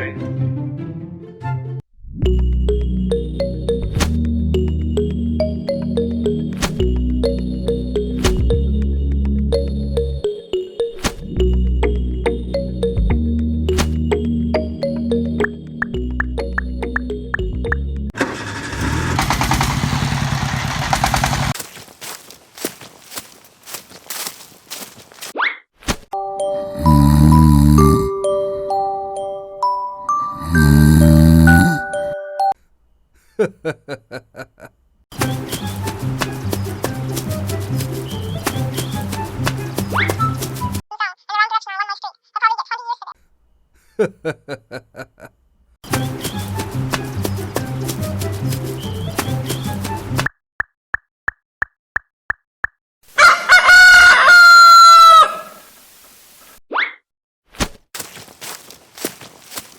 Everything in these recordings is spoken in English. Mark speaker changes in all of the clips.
Speaker 1: Okay.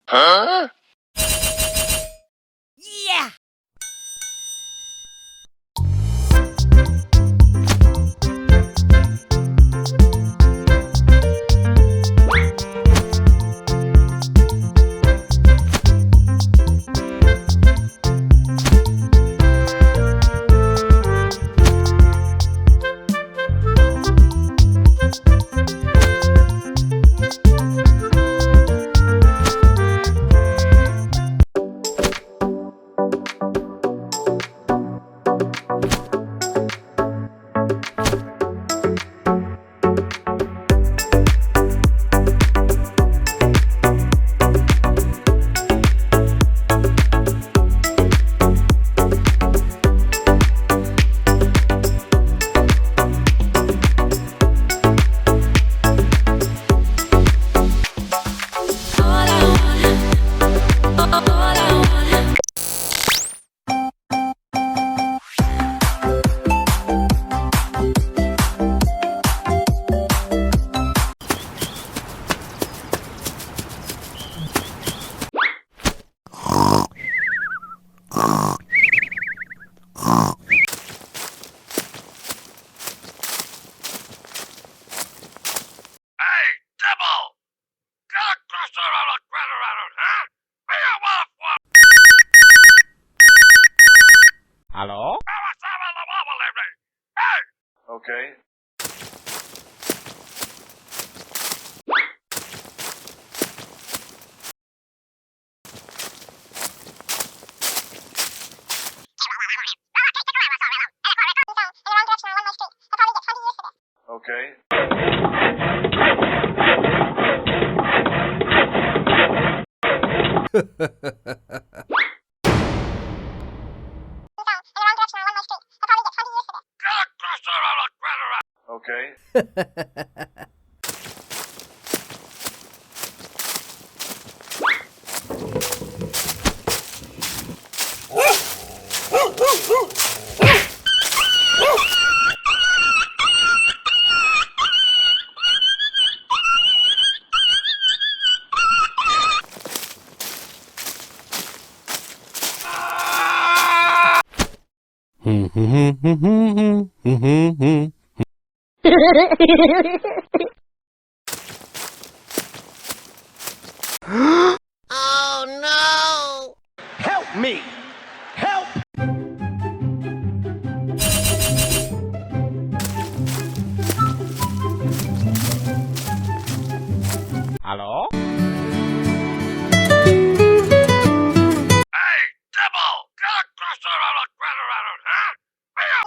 Speaker 1: Huh?
Speaker 2: Yeah!
Speaker 1: Hey, Dibble! Get across the road, huh? Be a wolf!
Speaker 3: Hello?
Speaker 1: Hey! Okay. Okay. Get across the road, okay.
Speaker 2: Oh no!
Speaker 3: Help me! Help! Hello?
Speaker 1: Hey, Dibble! Get across the road, huh? Be a...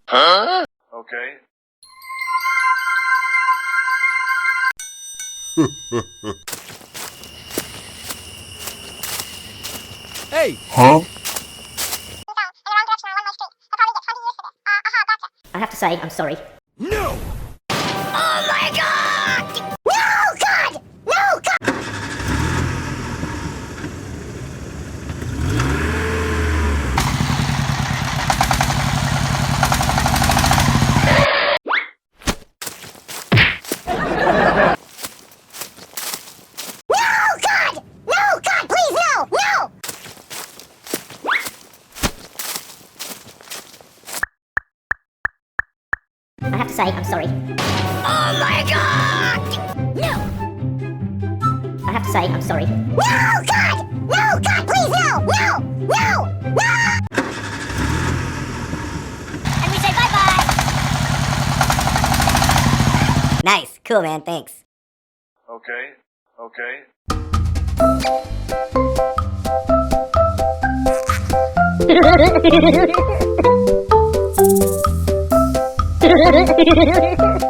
Speaker 1: Huh? Okay.
Speaker 3: Hey!
Speaker 1: Huh?
Speaker 4: I have to say, I'm sorry.
Speaker 3: No!
Speaker 2: Oh my god! No, God! No, God! No, God! No, God, please, no! No! I have to say, I'm sorry. Oh my god! No! I have to say, I'm sorry. No, God! No, God, please, no! No! No! No! And we say bye-bye!
Speaker 4: Nice. Cool, man. Thanks.
Speaker 1: Okay. Okay.
Speaker 2: Ha ha ha ha!